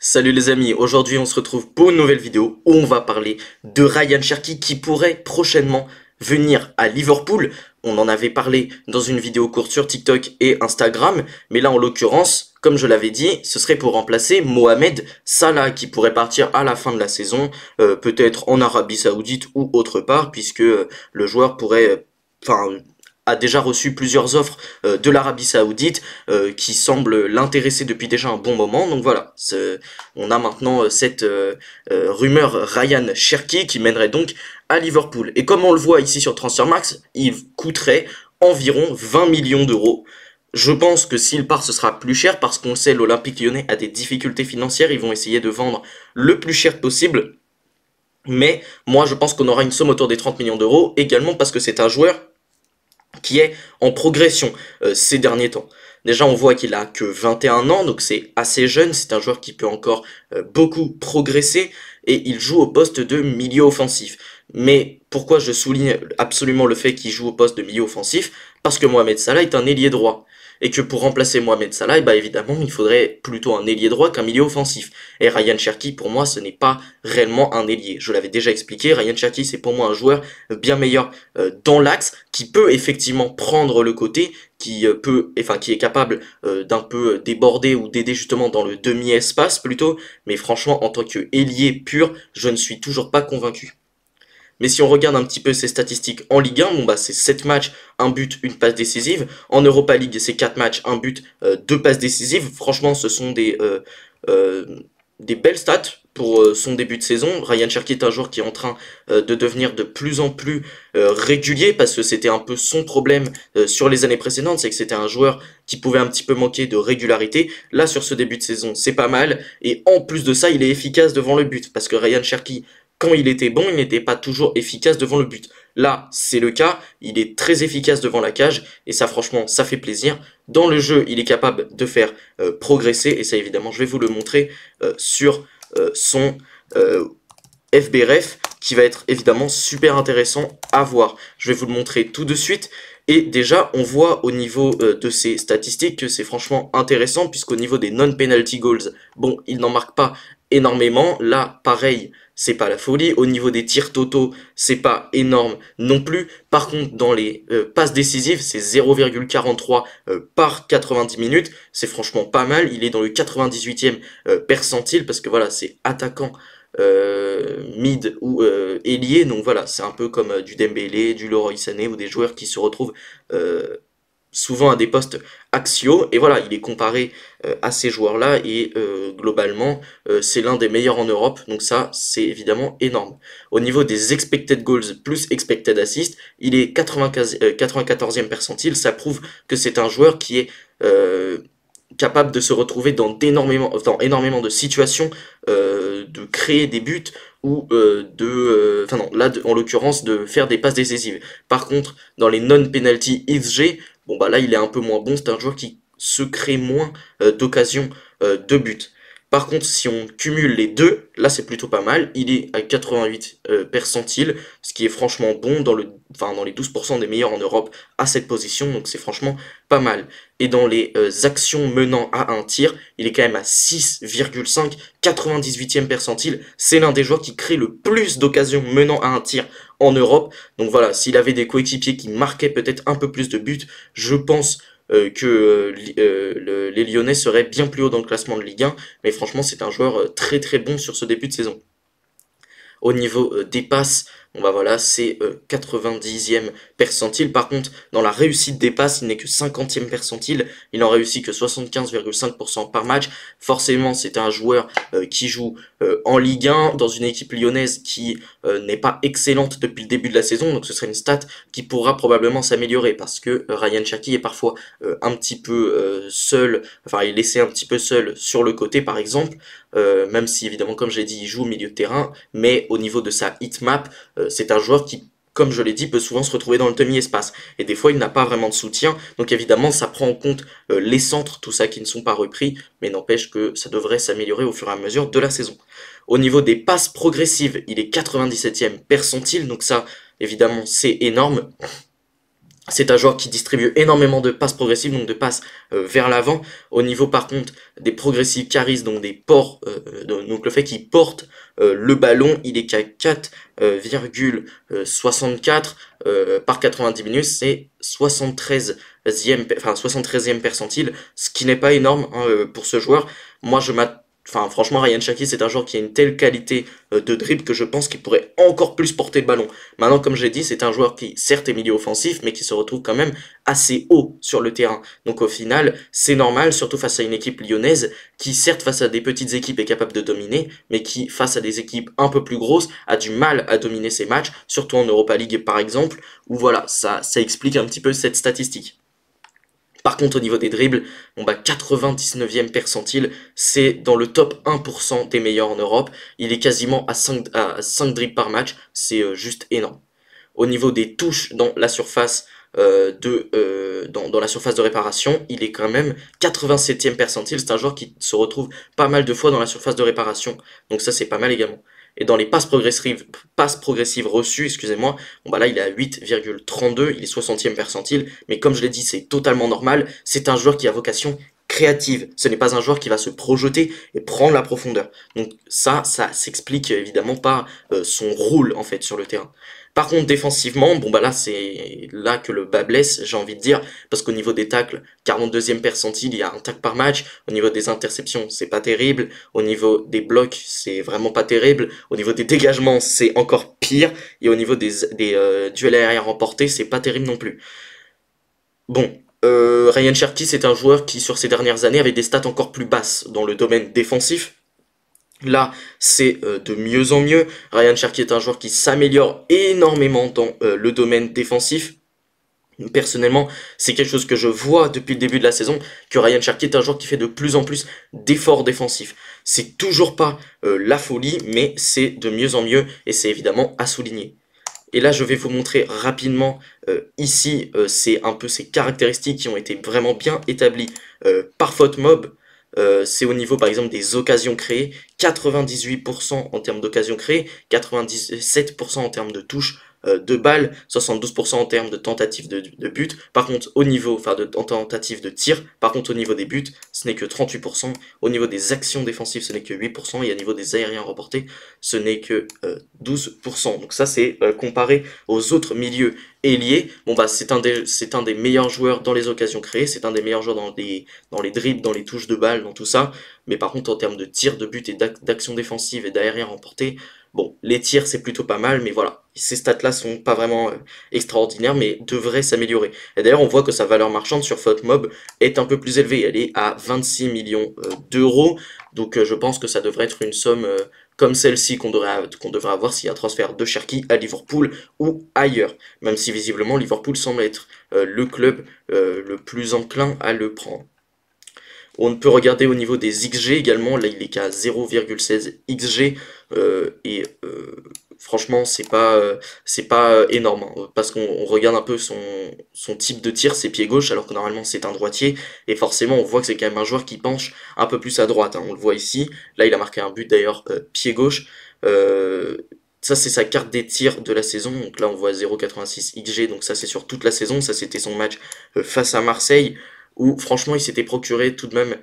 Salut les amis, aujourd'hui on se retrouve pour une nouvelle vidéo où on va parler de Ryan Cherki qui pourrait prochainement venir à Liverpool. On en avait parlé dans une vidéo courte sur TikTok et Instagram, mais là en l'occurrence, comme je l'avais dit, ce serait pour remplacer Mohamed Salah qui pourrait partir à la fin de la saison, peut-être en Arabie Saoudite ou autre part, puisque le joueur pourrait... a déjà reçu plusieurs offres de l'Arabie Saoudite qui semblent l'intéresser depuis déjà un bon moment. Donc voilà, on a maintenant cette rumeur Ryan Cherki qui mènerait donc à Liverpool. Et comme on le voit ici sur Transfermarkt, il coûterait environ 20 millions d'euros. Je pense que s'il part, ce sera plus cher parce qu'on sait l'Olympique Lyonnais a des difficultés financières. Ils vont essayer de vendre le plus cher possible. Mais moi, je pense qu'on aura une somme autour des 30 millions d'euros également parce que c'est un joueur qui est en progression ces derniers temps. Déjà, on voit qu'il a que 21 ans, donc c'est assez jeune, c'est un joueur qui peut encore beaucoup progresser, et il joue au poste de milieu offensif. Mais pourquoi je souligne absolument le fait qu'il joue au poste de milieu offensif? Parce que Mohamed Salah est un ailier droit. Et que pour remplacer Mohamed Salah, bah évidemment, il faudrait plutôt un ailier droit qu'un milieu offensif. Et Ryan Cherki, pour moi, ce n'est pas réellement un ailier. Je l'avais déjà expliqué, Ryan Cherki, c'est pour moi un joueur bien meilleur dans l'axe, qui peut effectivement prendre le côté, qui qui est capable d'un peu déborder ou d'aider justement dans le demi-espace plutôt. Mais franchement, en tant que ailier pur, je ne suis toujours pas convaincu. Mais si on regarde un petit peu ses statistiques en Ligue 1, bon bah c'est 7 matchs, un but, une passe décisive. En Europa League, c'est 4 matchs, un but, 2 passes décisives. Franchement, ce sont euh, des belles stats pour son début de saison. Ryan Cherki est un joueur qui est en train de devenir de plus en plus régulier parce que c'était un peu son problème sur les années précédentes, c'est que c'était un joueur qui pouvait un petit peu manquer de régularité. Là, sur ce début de saison, c'est pas mal. Et en plus de ça, il est efficace devant le but parce que Ryan Cherki, quand il était bon, il n'était pas toujours efficace devant le but. Là, c'est le cas, il est très efficace devant la cage, et ça franchement, ça fait plaisir. Dans le jeu, il est capable de faire progresser, et ça évidemment, je vais vous le montrer sur son FBref, qui va être évidemment super intéressant à voir. Je vais vous le montrer tout de suite. Et déjà, on voit au niveau de ses statistiques que c'est franchement intéressant, puisqu'au niveau des non-penalty goals, bon, il n'en marque pas énormément. Là, pareil, c'est pas la folie. Au niveau des tirs totaux, c'est pas énorme non plus. Par contre, dans les passes décisives, c'est 0,43 par 90 minutes. C'est franchement pas mal. Il est dans le 98e percentile, parce que voilà, c'est attaquant mid ou ailier, donc voilà, c'est un peu comme du Dembélé, du Leroy Sané ou des joueurs qui se retrouvent souvent à des postes axiaux, et voilà, il est comparé à ces joueurs-là, et globalement, c'est l'un des meilleurs en Europe, donc ça, c'est évidemment énorme. Au niveau des expected goals plus expected assists, il est 94e percentile, ça prouve que c'est un joueur qui est capable de se retrouver dans énormément de situations, de créer des buts ou en l'occurrence de faire des passes décisives. Par contre, dans les non-penalty XG, bon bah là il est un peu moins bon, c'est un joueur qui se crée moins d'occasions de but. Par contre, si on cumule les deux, là c'est plutôt pas mal. Il est à 88 percentiles, ce qui est franchement bon dans les 12% des meilleurs en Europe à cette position, donc c'est franchement pas mal. Et dans les actions menant à un tir, il est quand même à 6,5, 98e percentile. C'est l'un des joueurs qui crée le plus d'occasions menant à un tir en Europe. Donc voilà, s'il avait des coéquipiers qui marquaient peut-être un peu plus de buts, je pense que les Lyonnais seraient bien plus haut dans le classement de Ligue 1, mais franchement c'est un joueur très très bon sur ce début de saison. Au niveau des passes, bon bah voilà, c'est 90e percentile. Par contre, dans la réussite des passes, il n'est que 50e percentile. Il en réussit que 75,5% par match. Forcément, c'est un joueur qui joue en Ligue 1, dans une équipe lyonnaise qui n'est pas excellente depuis le début de la saison. Donc ce serait une stat qui pourra probablement s'améliorer, parce que Ryan Cherki est parfois un petit peu seul, enfin il est laissé un petit peu seul sur le côté par exemple, même si évidemment comme je l'ai dit il joue au milieu de terrain, mais au niveau de sa hitmap, c'est un joueur qui, comme je l'ai dit, peut souvent se retrouver dans le demi-espace. Et des fois, il n'a pas vraiment de soutien. Donc évidemment, ça prend en compte les centres, tout ça qui ne sont pas repris. Mais n'empêche que ça devrait s'améliorer au fur et à mesure de la saison. Au niveau des passes progressives, il est 97e percentile. Donc ça, évidemment, c'est énorme. C'est un joueur qui distribue énormément de passes progressives, donc de passes vers l'avant. Au niveau par contre des progressives carries, donc des ports, donc le fait qu'il porte le ballon, il est qu'à 4,64 par 90 minutes, c'est 73e percentile, ce qui n'est pas énorme hein, pour ce joueur. Moi je m'attends. Enfin, franchement, Ryan Cherki, c'est un joueur qui a une telle qualité de dribble que je pense qu'il pourrait encore plus porter le ballon. Maintenant, comme j'ai dit, c'est un joueur qui, certes, est milieu offensif, mais qui se retrouve quand même assez haut sur le terrain. Donc, au final, c'est normal, surtout face à une équipe lyonnaise, qui, certes, face à des petites équipes, est capable de dominer, mais qui, face à des équipes un peu plus grosses, a du mal à dominer ses matchs, surtout en Europa League, par exemple, où voilà, ça explique un petit peu cette statistique. Par contre, au niveau des dribbles, bon bah 99e percentile, c'est dans le top 1% des meilleurs en Europe. Il est quasiment à 5 dribbles par match, c'est juste énorme. Au niveau des touches dans la surface dans la surface de réparation, il est quand même 87e percentile. C'est un joueur qui se retrouve pas mal de fois dans la surface de réparation, donc ça c'est pas mal également. Et dans les passes progressives reçues, excusez-moi, bon bah là il est à 8,32, il est 60e percentile, mais comme je l'ai dit, c'est totalement normal, c'est un joueur qui a vocation créative, ce n'est pas un joueur qui va se projeter et prendre la profondeur. Donc ça s'explique évidemment par son rôle en fait sur le terrain. Par contre, défensivement, bon bah là c'est là que le bas blesse, j'ai envie de dire, parce qu'au niveau des tacles, 42e percentile, il y a un tacle par match. Au niveau des interceptions, c'est pas terrible. Au niveau des blocs, c'est vraiment pas terrible. Au niveau des dégagements, c'est encore pire. Et au niveau des duels aériens remportés, c'est pas terrible non plus. Bon, Ryan Cherky, c'est un joueur qui, sur ces dernières années, avait des stats encore plus basses dans le domaine défensif. Là, c'est de mieux en mieux. Ryan Cherky est un joueur qui s'améliore énormément dans le domaine défensif. Personnellement, c'est quelque chose que je vois depuis le début de la saison, que Ryan Cherky est un joueur qui fait de plus en plus d'efforts défensifs. C'est toujours pas la folie, mais c'est de mieux en mieux, et c'est évidemment à souligner. Et là, je vais vous montrer rapidement ici, c'est un peu ces caractéristiques qui ont été vraiment bien établies par FotMob. C'est au niveau par exemple des occasions créées, 98% en termes d'occasions créées, 97% en termes de touches de balles, 72% en termes de tentatives de but. Par contre, au niveau, en tentatives de tir, par contre au niveau des buts, ce n'est que 38%. Au niveau des actions défensives, ce n'est que 8%. Et au niveau des aériens remportés, ce n'est que 12%. Donc ça, c'est comparé aux autres milieux ailiers. Bon bah c'est un des meilleurs joueurs dans les occasions créées, c'est un des meilleurs joueurs dans les dribbles, dans les touches de balle, dans tout ça. Mais par contre, en termes de tir, de but et d'action défensive et d'aérien remporté, bon, les tirs c'est plutôt pas mal, mais voilà, ces stats-là sont pas vraiment extraordinaires, mais devraient s'améliorer. Et d'ailleurs, on voit que sa valeur marchande sur FotMob est un peu plus élevée, elle est à 26 millions d'euros, donc je pense que ça devrait être une somme comme celle-ci qu'on devrait avoir s'il y a un transfert de Cherki à Liverpool ou ailleurs, même si visiblement Liverpool semble être le club le plus enclin à le prendre. On peut regarder au niveau des XG également, là il est qu'à 0,16 XG et franchement c'est pas énorme hein, parce qu'on regarde un peu son type de tir, c'est pied gauche alors que normalement c'est un droitier et forcément on voit que c'est quand même un joueur qui penche un peu plus à droite, hein, on le voit ici, là il a marqué un but d'ailleurs pied gauche. Ça c'est sa carte des tirs de la saison, donc là on voit 0,86 XG, donc ça c'est sur toute la saison, ça c'était son match face à Marseille où franchement il s'était procuré tout de même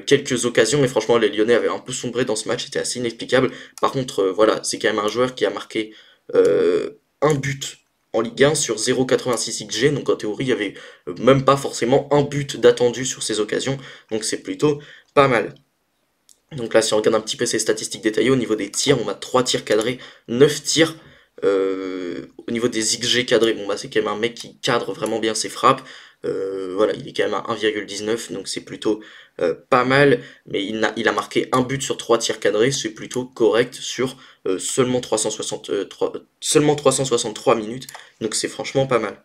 quelques occasions, mais franchement les Lyonnais avaient un peu sombré dans ce match, c'était assez inexplicable. Par contre, voilà, c'est quand même un joueur qui a marqué un but en Ligue 1 sur 0,86 XG, donc en théorie il y avait même pas forcément un but d'attendu sur ces occasions, donc c'est plutôt pas mal. Donc là, si on regarde un petit peu ses statistiques détaillées, au niveau des tirs, on a 3 tirs cadrés, 9 tirs. Au niveau des XG cadrés, bon bah c'est quand même un mec qui cadre vraiment bien ses frappes. Voilà, il est quand même à 1,19, donc c'est plutôt pas mal. Mais il a marqué un but sur 3 tirs cadrés, c'est plutôt correct sur seulement 363 minutes. Donc c'est franchement pas mal.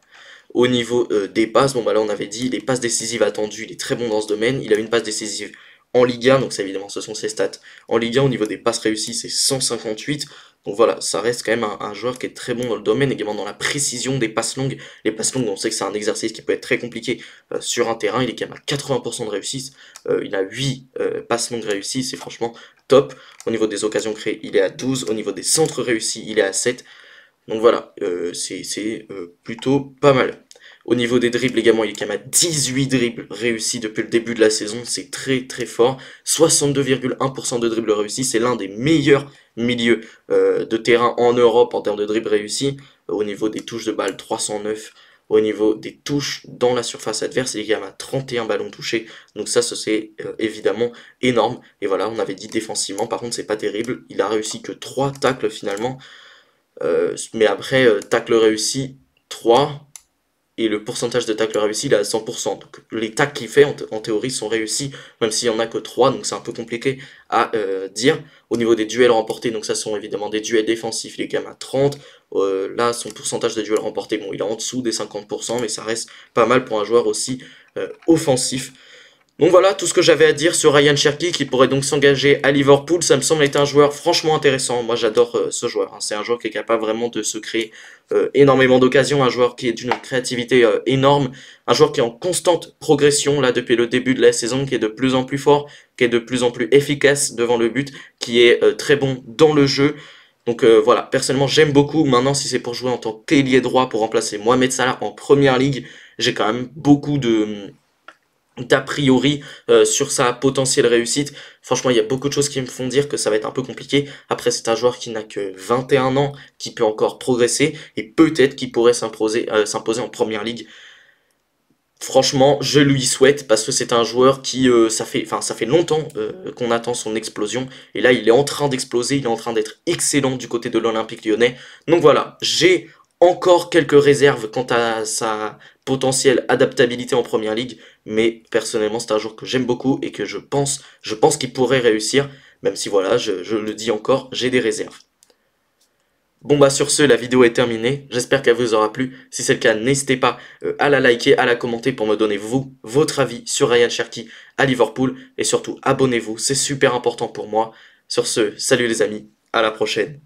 Au niveau des passes, bon bah là on avait dit les passes décisives attendues, il est très bon dans ce domaine. Il a une passe décisive en Ligue 1, donc ça évidemment ce sont ses stats. En Ligue 1, au niveau des passes réussies, c'est 158. Donc voilà, ça reste quand même un joueur qui est très bon dans le domaine, également dans la précision des passes longues. Les passes longues, on sait que c'est un exercice qui peut être très compliqué sur un terrain. Il est quand même à 80% de réussite. Il a 8 passes longues réussies, c'est franchement top. Au niveau des occasions créées, il est à 12. Au niveau des centres réussis, il est à 7. Donc voilà, c'est plutôt pas mal. Au niveau des dribbles également, il est quand même à 18 dribbles réussis depuis le début de la saison, c'est très très fort. 62,1% de dribbles réussis, c'est l'un des meilleurs milieux de terrain en Europe en termes de dribbles réussis. Au niveau des touches de balle, 309. Au niveau des touches dans la surface adverse, il est quand même à 31 ballons touchés. Donc ça c'est évidemment énorme. Et voilà, on avait dit défensivement, par contre c'est pas terrible. Il a réussi que 3 tacles finalement. Mais après, tacles réussis, 3. Et le pourcentage de tacles réussis, il est à 100%. Donc les tacles qu'il fait, en théorie, sont réussis, même s'il n'y en a que 3, donc c'est un peu compliqué à dire. Au niveau des duels remportés, donc ça sont évidemment des duels défensifs, il est quand même à 30. Là, son pourcentage de duels remportés, bon, il est en dessous des 50%, mais ça reste pas mal pour un joueur aussi offensif. Donc voilà tout ce que j'avais à dire sur Ryan Cherki qui pourrait donc s'engager à Liverpool. Ça me semble être un joueur franchement intéressant. Moi j'adore ce joueur. C'est un joueur qui est capable vraiment de se créer énormément d'occasions. Un joueur qui est d'une créativité énorme. Un joueur qui est en constante progression là depuis le début de la saison, qui est de plus en plus fort, qui est de plus en plus efficace devant le but, qui est très bon dans le jeu. Donc voilà, personnellement j'aime beaucoup. Maintenant si c'est pour jouer en tant qu'ailier droit pour remplacer Mohamed Salah en première ligue, j'ai quand même beaucoup d'a priori sur sa potentielle réussite. Franchement, il y a beaucoup de choses qui me font dire que ça va être un peu compliqué. Après, c'est un joueur qui n'a que 21 ans, qui peut encore progresser, et peut-être qu'il pourrait s'imposer en première ligue. Franchement, je lui souhaite, parce que c'est un joueur qui, ça fait longtemps qu'on attend son explosion, et là, il est en train d'exploser, il est en train d'être excellent du côté de l'Olympique Lyonnais. Donc voilà, j'ai encore quelques réserves quant à sa potentielle adaptabilité en première ligue, mais personnellement, c'est un joueur que j'aime beaucoup et que je pense qu'il pourrait réussir, même si voilà, je le dis encore, j'ai des réserves. Bon bah sur ce, la vidéo est terminée, j'espère qu'elle vous aura plu. Si c'est le cas, n'hésitez pas à la liker, à la commenter pour me donner votre avis sur Ryan Cherki à Liverpool. Et surtout, abonnez-vous, c'est super important pour moi. Sur ce, salut les amis, à la prochaine.